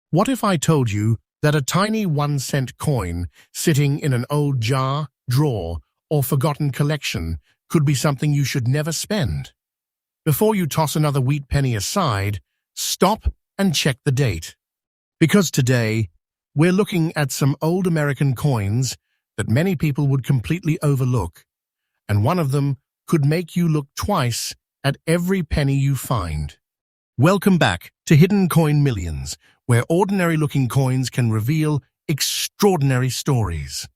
What if I told you that a tiny 1-cent coin sitting in an old jar, drawer, or forgotten collection could be something you should never spend? Before you toss another wheat penny aside, stop and check the date. Because today, we're looking at some old American coins that many people would completely overlook, and one of them could make you look twice at every penny you find. Welcome back to Hidden Coin Millions, where ordinary-looking coins can reveal extraordinary stories.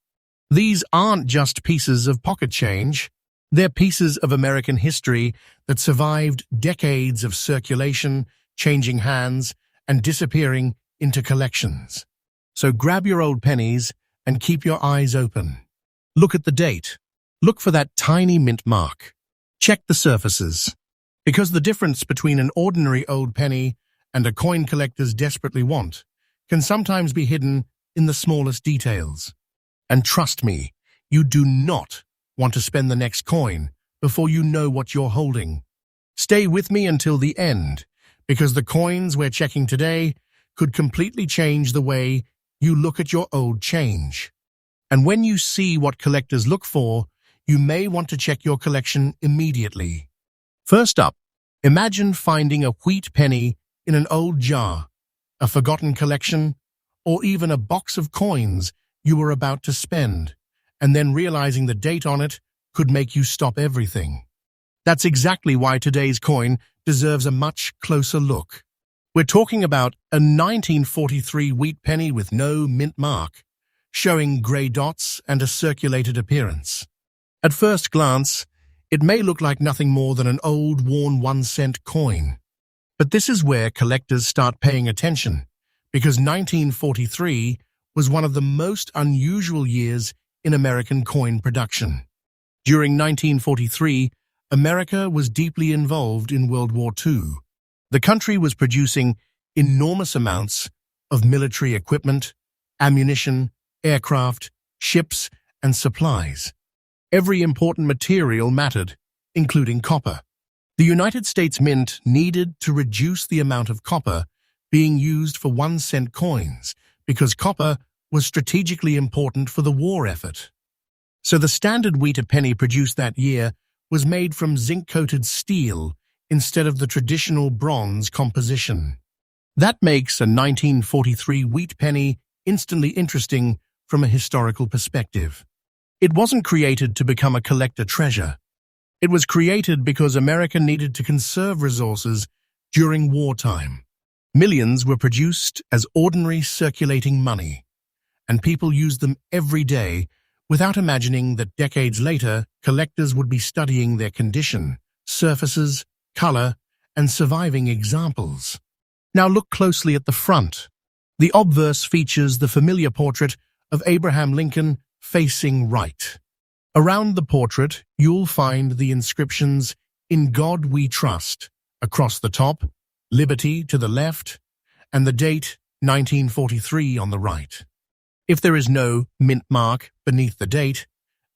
These aren't just pieces of pocket change. They're pieces of American history that survived decades of circulation, changing hands, and disappearing into collections. So grab your old pennies and keep your eyes open. Look at the date. Look for that tiny mint mark. Check the surfaces. Because the difference between an ordinary old penny and a coin collectors desperately want can sometimes be hidden in the smallest details. And trust me, you do not want to spend the next coin before you know what you're holding. Stay with me until the end, because the coins we're checking today could completely change the way you look at your old change. And when you see what collectors look for, you may want to check your collection immediately. First up, imagine finding a wheat penny in an old jar, a forgotten collection, or even a box of coins you were about to spend, and then realizing the date on it could make you stop everything. That's exactly why today's coin deserves a much closer look. We're talking about a 1943 wheat penny with no mint mark, showing grey dots and a circulated appearance. At first glance, it may look like nothing more than an old, worn 1-cent coin. But this is where collectors start paying attention, because 1943 was one of the most unusual years in American coin production. During 1943, America was deeply involved in World War II. The country was producing enormous amounts of military equipment, ammunition, aircraft, ships, and supplies. Every important material mattered, including copper. The United States Mint needed to reduce the amount of copper being used for 1-cent coins because copper was strategically important for the war effort. So the standard wheat penny produced that year was made from zinc-coated steel instead of the traditional bronze composition. That makes a 1943 wheat penny instantly interesting from a historical perspective. It wasn't created to become a collector treasure. It was created because America needed to conserve resources during wartime. Millions were produced as ordinary circulating money, and people used them every day without imagining that decades later, collectors would be studying their condition, surfaces, color, and surviving examples. Now look closely at the front. The obverse features the familiar portrait of Abraham Lincoln facing right. Around the portrait, you'll find the inscriptions, "In God We Trust," across the top, "Liberty" to the left, and the date, 1943, on the right. If there is no mint mark beneath the date,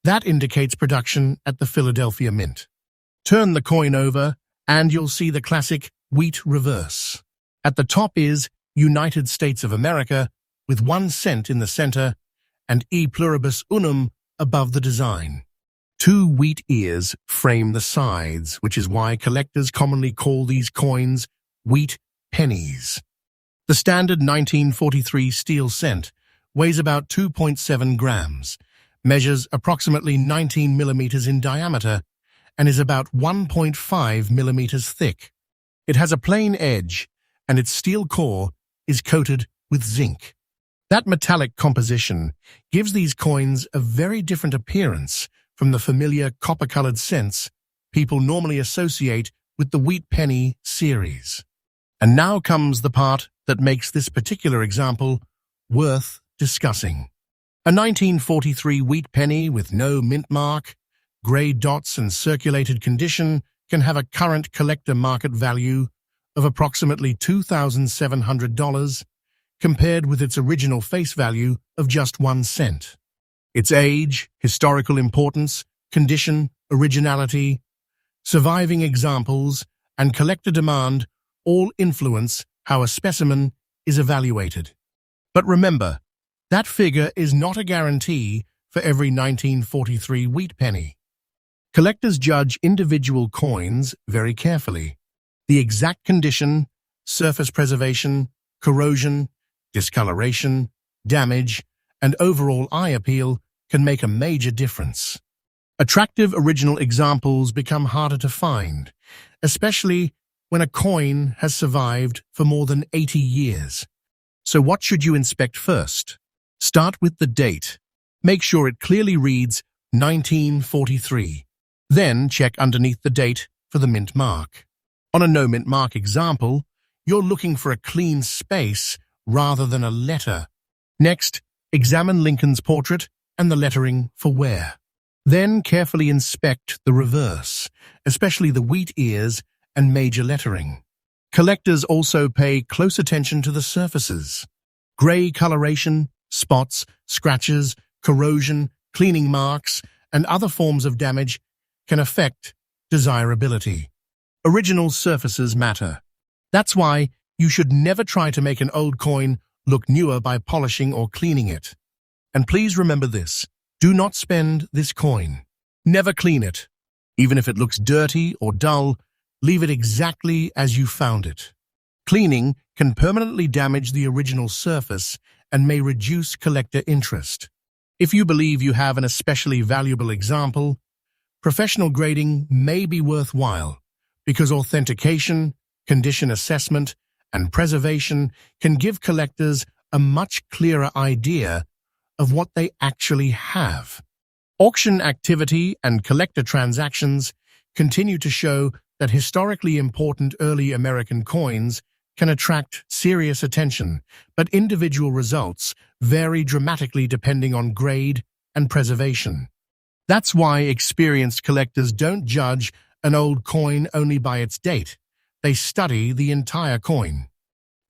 that indicates production at the Philadelphia Mint. Turn the coin over, and you'll see the classic wheat reverse. At the top is United States of America, with 1 cent in the center, and E pluribus unum above the design. 2 wheat ears frame the sides, which is why collectors commonly call these coins wheat pennies. The standard 1943 steel cent weighs about 2.7 grams, measures approximately 19 millimeters in diameter, and is about 1.5 millimeters thick. It has a plain edge, and its steel core is coated with zinc. That metallic composition gives these coins a very different appearance from the familiar copper-colored cents people normally associate with the wheat penny series. And now comes the part that makes this particular example worth discussing. A 1943 wheat penny with no mint mark, grey dots and circulated condition can have a current collector market value of approximately $2,700, compared with its original face value of just 1 cent. Its age, historical importance, condition, originality, surviving examples, and collector demand all influence how a specimen is evaluated. But remember, that figure is not a guarantee for every 1943 wheat penny. Collectors judge individual coins very carefully. The exact condition, surface preservation, corrosion, discoloration, damage, and overall eye appeal can make a major difference. Attractive original examples become harder to find, especially when a coin has survived for more than 80 years. So what should you inspect first? Start with the date. Make sure it clearly reads 1943. Then check underneath the date for the mint mark. On a no mint mark example, you're looking for a clean space rather than a letter. Next, examine Lincoln's portrait and the lettering for wear. Then carefully inspect the reverse, especially the wheat ears and major lettering. Collectors also pay close attention to the surfaces. Gray coloration, spots, scratches, corrosion, cleaning marks, and other forms of damage can affect desirability. Original surfaces matter. That's why you should never try to make an old coin look newer by polishing or cleaning it. And please remember this, do not spend this coin. Never clean it. Even if it looks dirty or dull, leave it exactly as you found it. Cleaning can permanently damage the original surface and may reduce collector interest. If you believe you have an especially valuable example, professional grading may be worthwhile because authentication, condition assessment, and preservation can give collectors a much clearer idea of what they actually have. Auction activity and collector transactions continue to show that historically important early American coins can attract serious attention, but individual results vary dramatically depending on grade and preservation. That's why experienced collectors don't judge an old coin only by its date. They study the entire coin.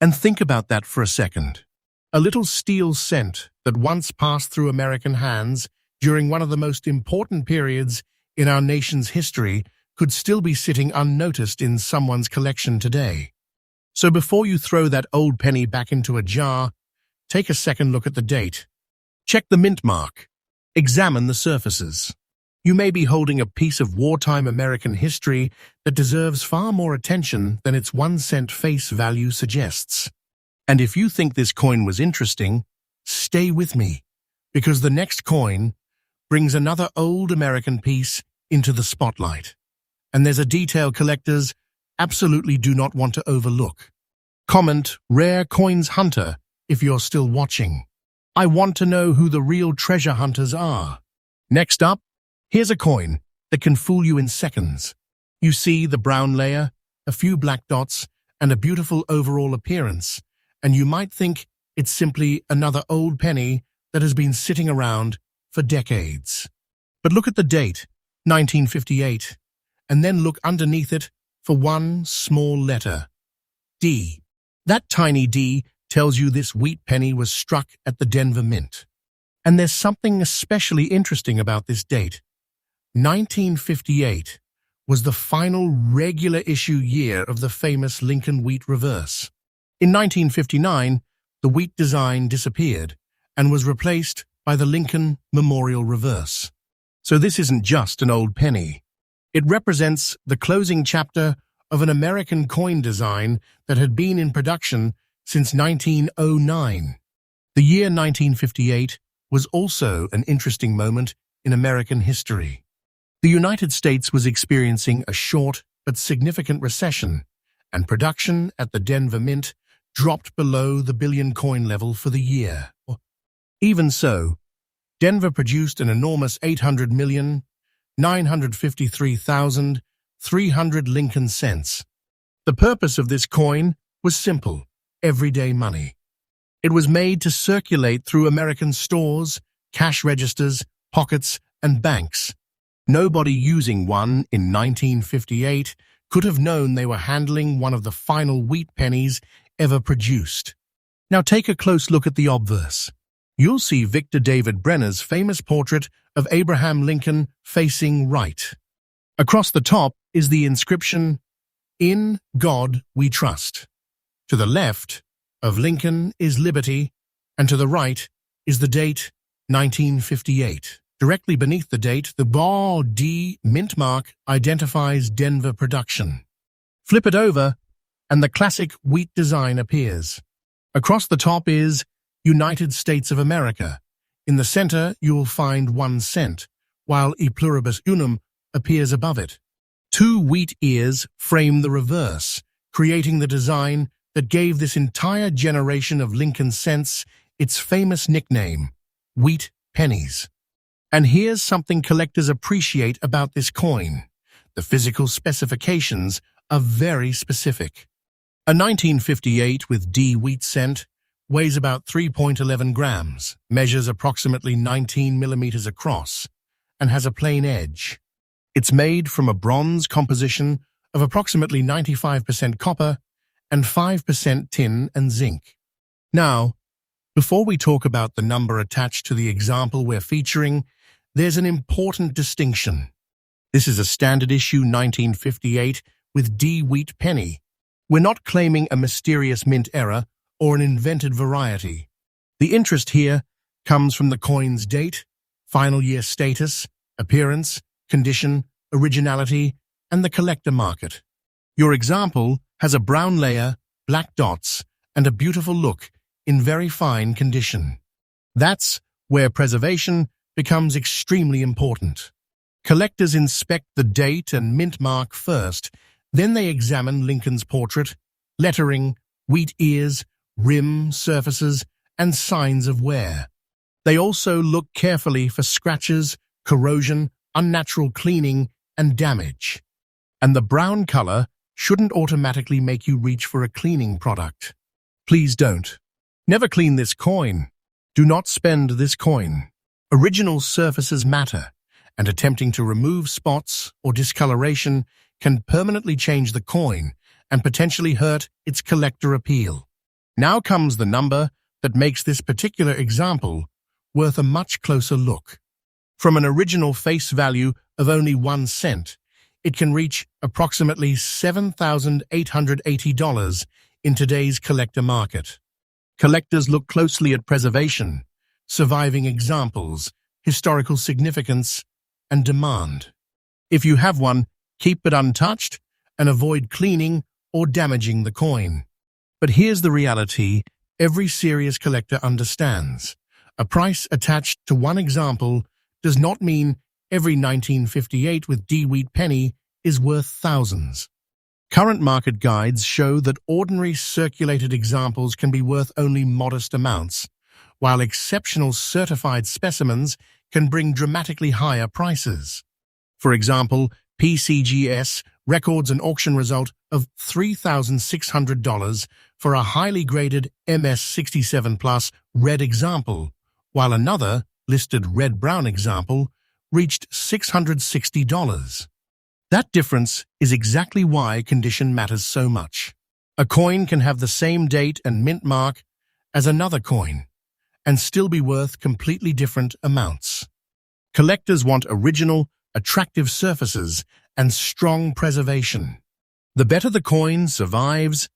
And think about that for a second. A little steel cent that once passed through American hands during one of the most important periods in our nation's history could still be sitting unnoticed in someone's collection today. So before you throw that old penny back into a jar, take a second look at the date. Check the mint mark. Examine the surfaces. You may be holding a piece of wartime American history that deserves far more attention than its 1 cent face value suggests. And if you think this coin was interesting, stay with me, because the next coin brings another old American piece into the spotlight. And there's a detail collectors absolutely do not want to overlook. Comment Rare Coins Hunter if you're still watching. I want to know who the real treasure hunters are. Next up, here's a coin that can fool you in seconds. You see the brown layer, a few black dots, and a beautiful overall appearance, and you might think it's simply another old penny that has been sitting around for decades. But look at the date, 1958, and then look underneath it for one small letter, D. That tiny D tells you this wheat penny was struck at the Denver Mint. And there's something especially interesting about this date. 1958 was the final regular issue year of the famous Lincoln wheat reverse. In 1959, the wheat design disappeared and was replaced by the Lincoln Memorial Reverse. So this isn't just an old penny. It represents the closing chapter of an American coin design that had been in production since 1909. The year 1958 was also an interesting moment in American history. The United States was experiencing a short but significant recession, and production at the Denver Mint dropped below the billion coin level for the year. Even so, Denver produced an enormous 800,953,300 Lincoln cents. The purpose of this coin was simple: everyday money. It was made to circulate through American stores, cash registers, pockets, and banks. Nobody using one in 1958 could have known they were handling one of the final wheat pennies ever produced. Now take a close look at the obverse. You'll see Victor David Brenner's famous portrait of Abraham Lincoln facing right. Across the top is the inscription, "In God We Trust." To the left, of Lincoln is Liberty, and to the right is the date 1958. Directly beneath the date, the bar D mint mark identifies Denver production. Flip it over, and the classic wheat design appears. Across the top is United States of America. In the center, you will find 1 cent, while E pluribus unum appears above it. 2 wheat ears frame the reverse, creating the design that gave this entire generation of Lincoln cents its famous nickname, wheat pennies. And here's something collectors appreciate about this coin. The physical specifications are very specific. A 1958 with D wheat cent weighs about 3.11 grams, measures approximately 19 millimeters across, and has a plain edge. It's made from a bronze composition of approximately 95% copper and 5% tin and zinc. Now, before we talk about the number attached to the example we're featuring, there's an important distinction. This is a standard issue 1958 with D wheat penny. We're not claiming a mysterious mint error or an invented variety. The interest here comes from the coin's date, final year status, appearance, condition, originality, and the collector market. Your example has a brown layer, black dots, and a beautiful look in very fine condition. That's where preservation becomes extremely important. Collectors inspect the date and mint mark first, then they examine Lincoln's portrait, lettering, wheat ears, rim, surfaces, and signs of wear. They also look carefully for scratches, corrosion, unnatural cleaning, and damage. And the brown color shouldn't automatically make you reach for a cleaning product. Please don't. Never clean this coin. Do not spend this coin. Original surfaces matter, and attempting to remove spots or discoloration can permanently change the coin and potentially hurt its collector appeal. Now comes the number that makes this particular example worth a much closer look. From an original face value of only 1 cent, it can reach approximately $7,880 in today's collector market. Collectors look closely at preservation, surviving examples, historical significance, and demand. If you have one, keep it untouched and avoid cleaning or damaging the coin. But here's the reality every serious collector understands. A price attached to one example does not mean every 1958 with D wheat penny is worth thousands. Current market guides show that ordinary circulated examples can be worth only modest amounts, while exceptional certified specimens can bring dramatically higher prices. For example, PCGS records an auction result of $3,600 for a highly graded MS67 Plus red example, while another, listed red-brown example, reached $660. That difference is exactly why condition matters so much. A coin can have the same date and mint mark as another coin, and still be worth completely different amounts. Collectors want original, attractive surfaces and strong preservation. The better the coin survives,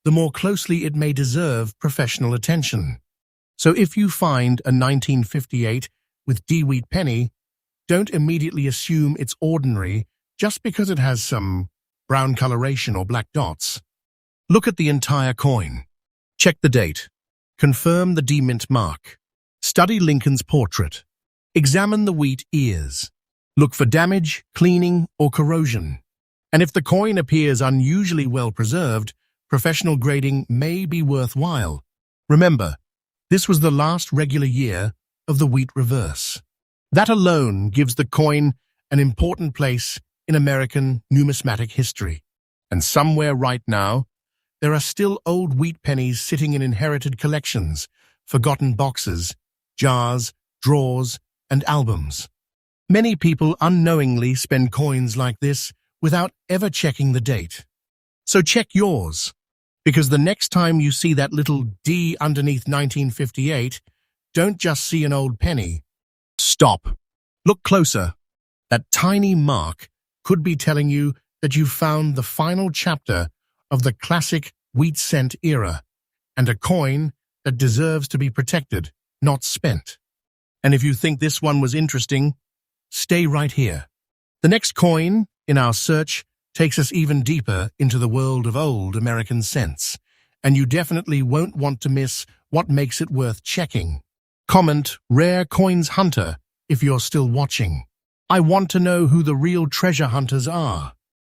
the more closely it may deserve professional attention. So if you find a 1958 with D wheat penny, don't immediately assume it's ordinary just because it has some brown coloration or black dots. Look at the entire coin. Check the date. Confirm the D mint mark. Study Lincoln's portrait. Examine the wheat ears. Look for damage, cleaning, or corrosion. And if the coin appears unusually well preserved, professional grading may be worthwhile. Remember, this was the last regular year of the wheat reverse. That alone gives the coin an important place in American numismatic history. And somewhere right now, there are still old wheat pennies sitting in inherited collections, forgotten boxes, jars, drawers, and albums. Many people unknowingly spend coins like this without ever checking the date. So check yours, because the next time you see that little D underneath 1958, don't just see an old penny. Stop. Look closer. That tiny mark could be telling you that you found the final chapter of the classic wheat cent era, and a coin that deserves to be protected, not spent. And if you think this one was interesting, stay right here. The next coin in our search takes us even deeper into the world of old American cents, and you definitely won't want to miss what makes it worth checking. Comment Rare Coins Hunter if you're still watching. I want to know who the real treasure hunters are.